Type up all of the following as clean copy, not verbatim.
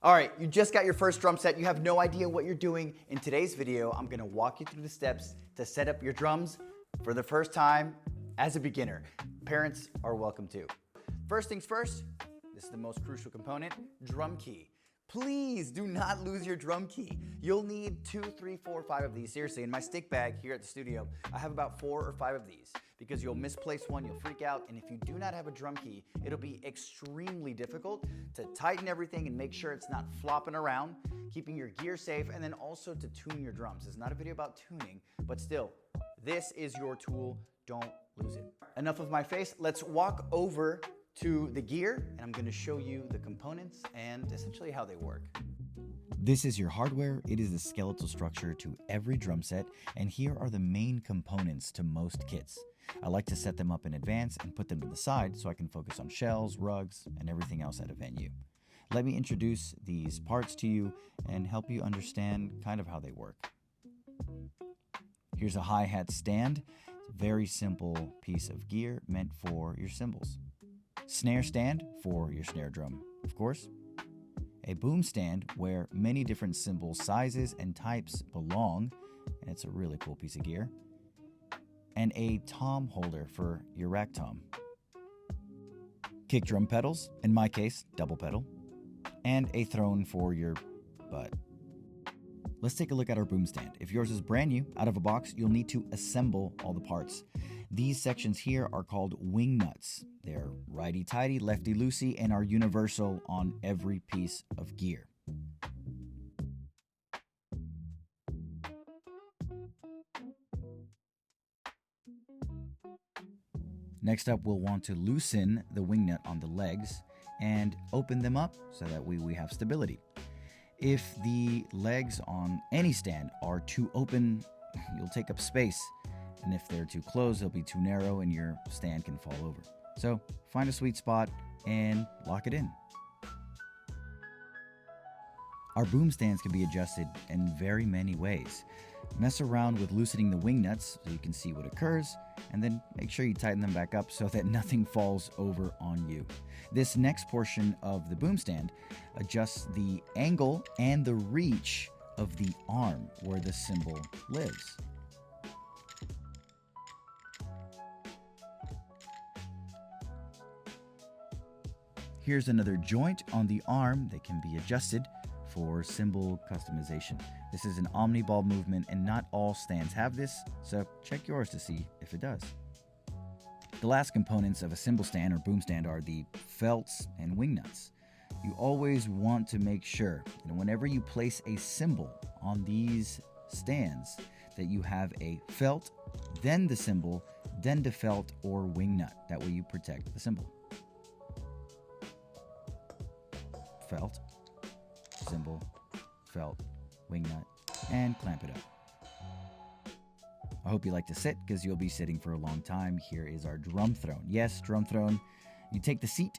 All right, you just got your first drum set. You have no idea what you're doing. In today's video, I'm gonna walk you through the steps to set up your drums for the first time as a beginner. Parents are welcome too. First things first, this is the most crucial component, drum key. Please do not lose your drum key. You'll need 2, 3, 4, 5 of these. Seriously, in my stick bag here at the studio, I have about 4 or 5 of these because you'll misplace one, you'll freak out, and if you do not have a drum key, it'll be extremely difficult to tighten everything and make sure it's not flopping around, keeping your gear safe, and then also to tune your drums. It's not a video about tuning, but still, this is your tool. Don't lose it. Enough of my face. Let's walk over to the gear, and I'm going to show you the components and essentially how they work. This is your hardware. It is the skeletal structure to every drum set, and here are the main components to most kits. I like to set them up in advance and put them to the side so I can focus on shells, rugs, and everything else at a venue. Let me introduce these parts to you and help you understand kind of how they work. Here's a hi-hat stand. It's a very simple piece of gear meant for your cymbals. Snare stand for your snare drum, of course. A boom stand where many different cymbal sizes and types belong, and it's a really cool piece of gear. And a tom holder for your rack tom. Kick drum pedals, in my case, double pedal. And a throne for your butt. Let's take a look at our boom stand. If yours is brand new, out of a box, you'll need to assemble all the parts. These sections here are called wing nuts. They're righty-tighty, lefty-loosey, and are universal on every piece of gear. Next up, we'll want to loosen the wing nut on the legs and open them up so that we have stability. If the legs on any stand are too open, you'll take up space. And if they're too closed, they'll be too narrow and your stand can fall over. So find a sweet spot and lock it in. Our boom stands can be adjusted in very many ways. Mess around with loosening the wing nuts so you can see what occurs, and then make sure you tighten them back up so that nothing falls over on you. This next portion of the boom stand adjusts the angle and the reach of the arm where the cymbal lives. Here's another joint on the arm that can be adjusted for cymbal customization. This is an omni-ball movement and not all stands have this, so check yours to see if it does. The last components of a cymbal stand or boom stand are the felts and wing nuts. You always want to make sure that whenever you place a cymbal on these stands that you have a felt, then the cymbal, then the felt or wing nut. That way you protect the cymbal. Felt, cymbal, felt, wing nut, and clamp it up. I hope you like to sit because you'll be sitting for a long time. Here is our drum throne. Yes, drum throne. You take the seat,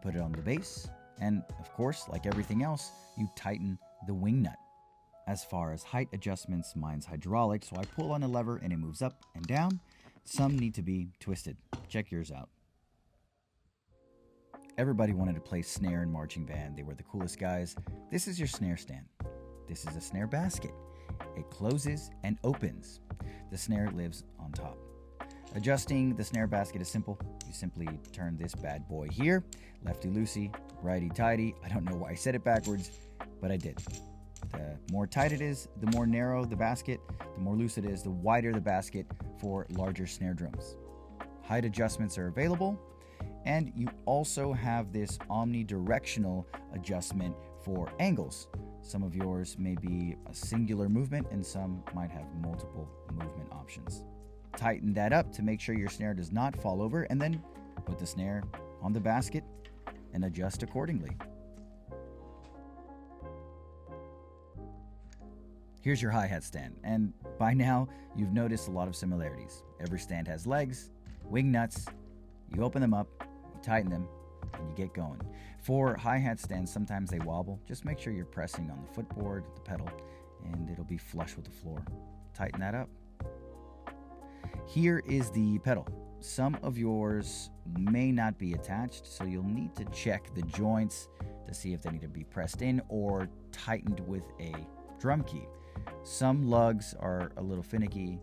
put it on the base, and of course, like everything else, you tighten the wing nut. As far as height adjustments, mine's hydraulic, so I pull on a lever and it moves up and down. Some need to be twisted. Check yours out. Everybody wanted to play snare in marching band. They were the coolest guys. This is your snare stand. This is a snare basket. It closes and opens. The snare lives on top. Adjusting the snare basket is simple. You simply turn this bad boy here, lefty-loosey, righty-tighty. I don't know why I said it backwards, but I did. The more tight it is, the more narrow the basket, the more loose it is, the wider the basket for larger snare drums. Height adjustments are available. And you also have this omnidirectional adjustment for angles. Some of yours may be a singular movement and some might have multiple movement options. Tighten that up to make sure your snare does not fall over, and then put the snare on the basket and adjust accordingly. Here's your hi-hat stand, and by now you've noticed a lot of similarities. Every stand has legs, wing nuts. You open them up, tighten them, and you get going. For hi-hat stands, sometimes they wobble. Just make sure you're pressing on the footboard, the pedal, and it'll be flush with the floor. Tighten that up. Here is the pedal. some of yours may not be attached, so you'll need to check the joints to see if they need to be pressed in or tightened with a drum key. Some lugs are a little finicky,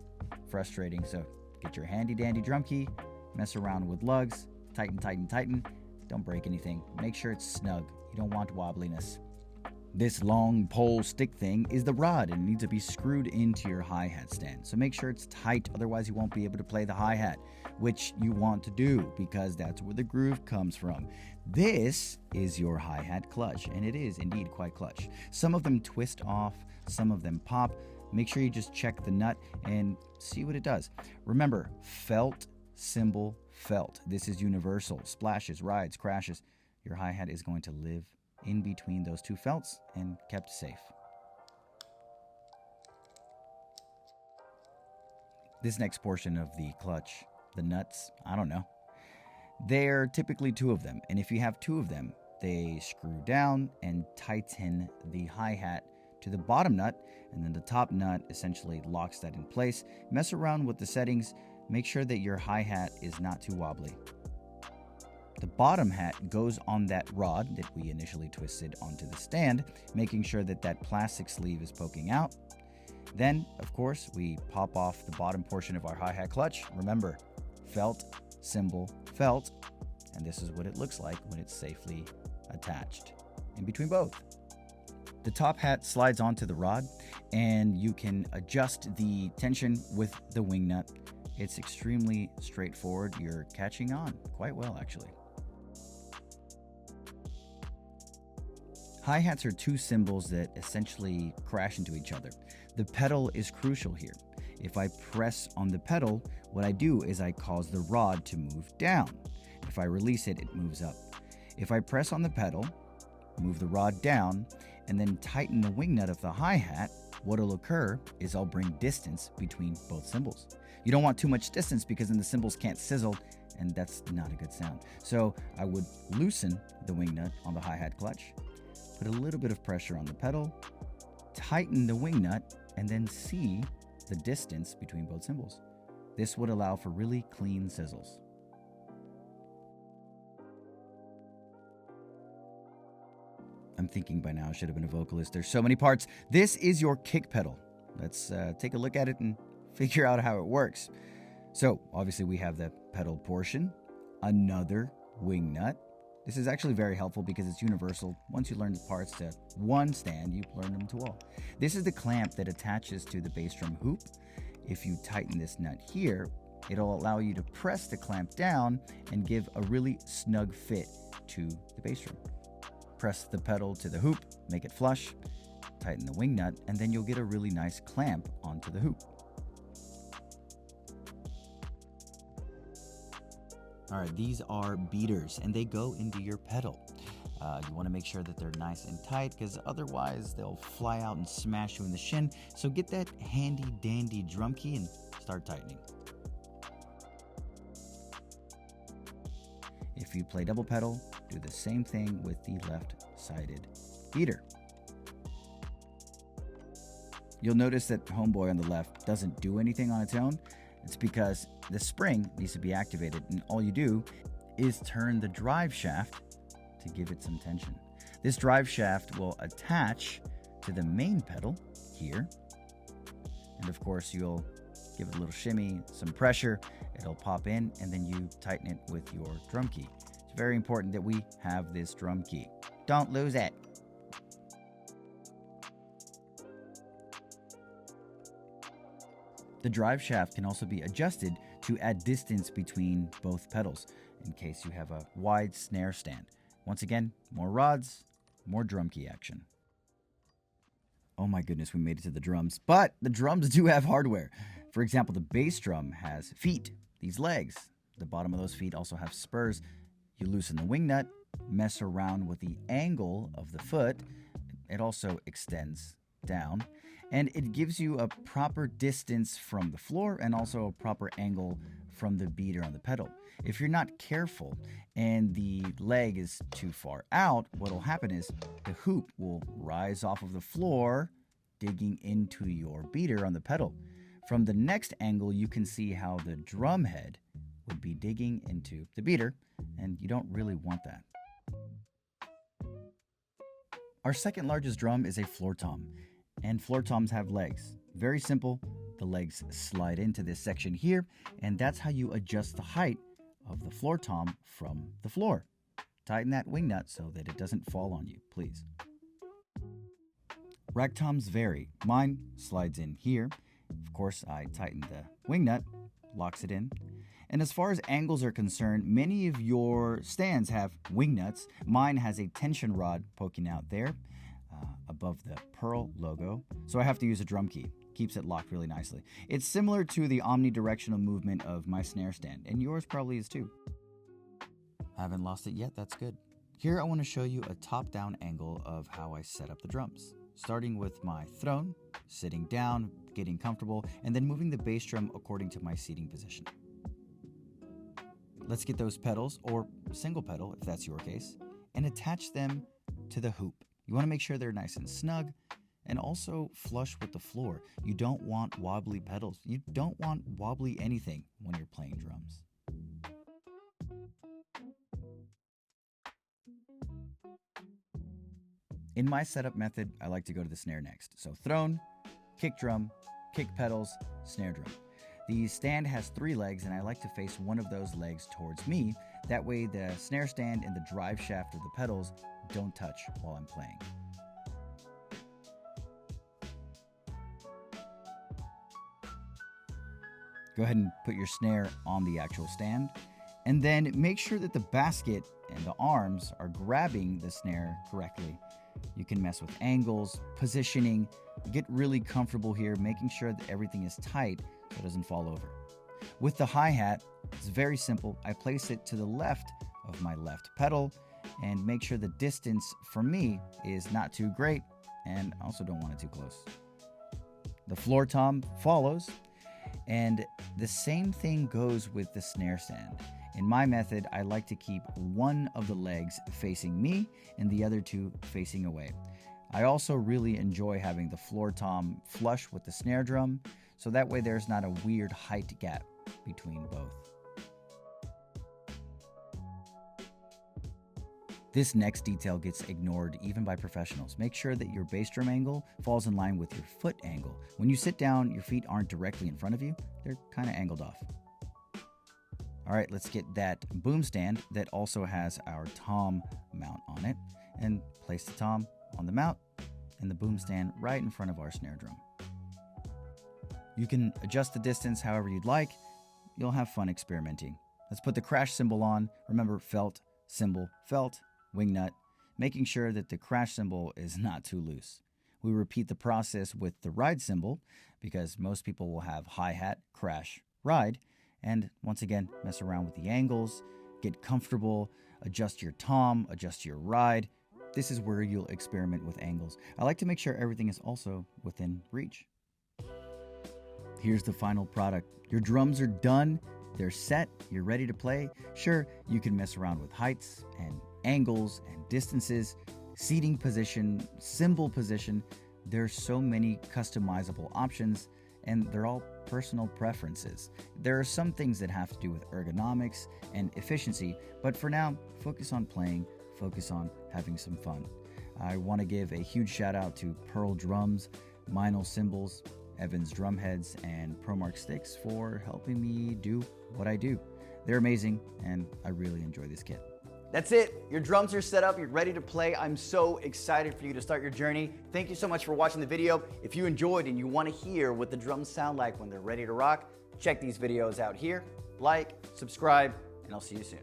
frustrating, so get your handy dandy drum key, mess around with lugs, tighten, tighten, tighten. Don't break anything. Make sure it's snug. You don't want wobbliness. This long pole stick thing is the rod and it needs to be screwed into your hi-hat stand. So make sure it's tight, otherwise you won't be able to play the hi-hat, which you want to do because that's where the groove comes from. This is your hi-hat clutch, and it is indeed quite clutch. Some of them twist off, some of them pop. Make sure you just check the nut and see what it does. Remember, felt, cymbal, felt. This is universal. Splashes, rides, crashes. Your hi-hat is going to live in between those two felts and kept safe. This next portion of the clutch, the nuts, I don't know. They're typically two of them, and if you have two of them, they screw down and tighten the hi-hat to the bottom nut, and then the top nut essentially locks that in place. Mess around with the settings. Make sure that your hi-hat is not too wobbly. The bottom hat goes on that rod that we initially twisted onto the stand, making sure that that plastic sleeve is poking out. Then, of course, we pop off the bottom portion of our hi-hat clutch. Remember, felt, cymbal, felt, and this is what it looks like when it's safely attached in between both. The top hat slides onto the rod, and you can adjust the tension with the wing nut. It's extremely straightforward. You're catching on quite well, actually. Hi-hats are two cymbals that essentially crash into each other. The pedal is crucial here. If I press on the pedal, what I do is I cause the rod to move down. If I release it, it moves up. If I press on the pedal, move the rod down, and then tighten the wing nut of the hi-hat, what'll occur is I'll bring distance between both cymbals. You don't want too much distance because then the cymbals can't sizzle, and that's not a good sound. So I would loosen the wing nut on the hi-hat clutch, put a little bit of pressure on the pedal, tighten the wing nut, and then see the distance between both cymbals. This would allow for really clean sizzles. I'm thinking by now I should have been a vocalist. There's so many parts. This is your kick pedal. Let's take a look at it and figure out how it works. So obviously we have the pedal portion, another wing nut. This is actually very helpful because it's universal. Once you learn the parts to one stand, you learn them to all. This is the clamp that attaches to the bass drum hoop. If you tighten this nut here, it'll allow you to press the clamp down and give a really snug fit to the bass drum. Press the pedal to the hoop, make it flush, tighten the wing nut, and then you'll get a really nice clamp onto the hoop. All right, these are beaters, and they go into your pedal. You want to make sure that they're nice and tight because otherwise they'll fly out and smash you in the shin. So get that handy dandy drum key and start tightening. If you play double pedal, do the same thing with the left-sided beater. You'll notice that Homeboy on the left doesn't do anything on its own. It's because the spring needs to be activated, and all you do is turn the drive shaft to give it some tension. This drive shaft will attach to the main pedal here, and of course you'll give it a little shimmy, some pressure, it'll pop in, and then you tighten it with your drum key. It's very important that we have this drum key. Don't lose it. The drive shaft can also be adjusted to add distance between both pedals in case you have a wide snare stand. Once again, more rods, more drum key action. Oh my goodness, we made it to the drums. But the drums do have hardware. For example, the bass drum has feet, these legs. The bottom of those feet also have spurs. You loosen the wing nut, mess around with the angle of the foot. It also extends down. And it gives you a proper distance from the floor and also a proper angle from the beater on the pedal. If you're not careful and the leg is too far out, what'll happen is the hoop will rise off of the floor, digging into your beater on the pedal. From the next angle, you can see how the drum head would be digging into the beater, and you don't really want that. Our second largest drum is a floor tom, and floor toms have legs. Very simple. The legs slide into this section here, and that's how you adjust the height of the floor tom from the floor. Tighten that wing nut so that it doesn't fall on you, please. Rack toms vary. Mine slides in here. Of course, I tighten the wing nut, locks it in. And as far as angles are concerned, many of your stands have wing nuts. Mine has a tension rod poking out there above the Pearl logo, so I have to use a drum key. Keeps it locked really nicely. It's similar to the omnidirectional movement of my snare stand, and yours probably is too. I haven't lost it yet, that's good. Here I want to show you a top-down angle of how I set up the drums. Starting with my throne, sitting down, getting comfortable, and then moving the bass drum according to my seating position. Let's get those pedals, or single pedal if that's your case, and attach them to the hoop. You want to make sure they're nice and snug, and also flush with the floor. You don't want wobbly pedals. You don't want wobbly anything when you're playing drums. In my setup method, I like to go to the snare next. So throne, kick drum, kick pedals, snare drum. The stand has 3 legs, and I like to face one of those legs towards me. That way the snare stand and the drive shaft of the pedals don't touch while I'm playing. Go ahead and put your snare on the actual stand, and then make sure that the basket and the arms are grabbing the snare correctly. You can mess with angles, positioning, get really comfortable here, making sure that everything is tight so it doesn't fall over. With the hi-hat, it's very simple. I place it to the left of my left pedal and make sure the distance for me is not too great, and I also don't want it too close. The floor tom follows, and the same thing goes with the snare stand. In my method, I like to keep one of the legs facing me and the other 2 facing away. I also really enjoy having the floor tom flush with the snare drum, so that way there's not a weird height gap between both. This next detail gets ignored even by professionals. Make sure that your bass drum angle falls in line with your foot angle. When you sit down, your feet aren't directly in front of you. They're kind of angled off. All right, let's get that boom stand that also has our tom mount on it, and place the tom on the mount and the boom stand right in front of our snare drum. You can adjust the distance however you'd like. You'll have fun experimenting. Let's put the crash cymbal on. Remember, felt, cymbal, felt, wing nut, making sure that the crash cymbal is not too loose. We repeat the process with the ride cymbal because most people will have hi-hat, crash, ride, and once again, mess around with the angles, get comfortable, adjust your tom, adjust your ride. This is where you'll experiment with angles. I like to make sure everything is also within reach. Here's the final product. Your drums are done, they're set, you're ready to play. Sure, you can mess around with heights and angles and distances, seating position, cymbal position. There's so many customizable options, and they're all personal preferences. There are some things that have to do with ergonomics and efficiency, but for now, focus on playing, focus on having some fun. I want to give a huge shout out to Pearl Drums, Meinl Cymbals, Evans Drumheads, and ProMark Sticks for helping me do what I do. They're amazing, and I really enjoy this kit. That's it. Your drums are set up. You're ready to play. I'm so excited for you to start your journey. Thank you so much for watching the video. If you enjoyed and you want to hear what the drums sound like when they're ready to rock, check these videos out here. Like, subscribe, and I'll see you soon.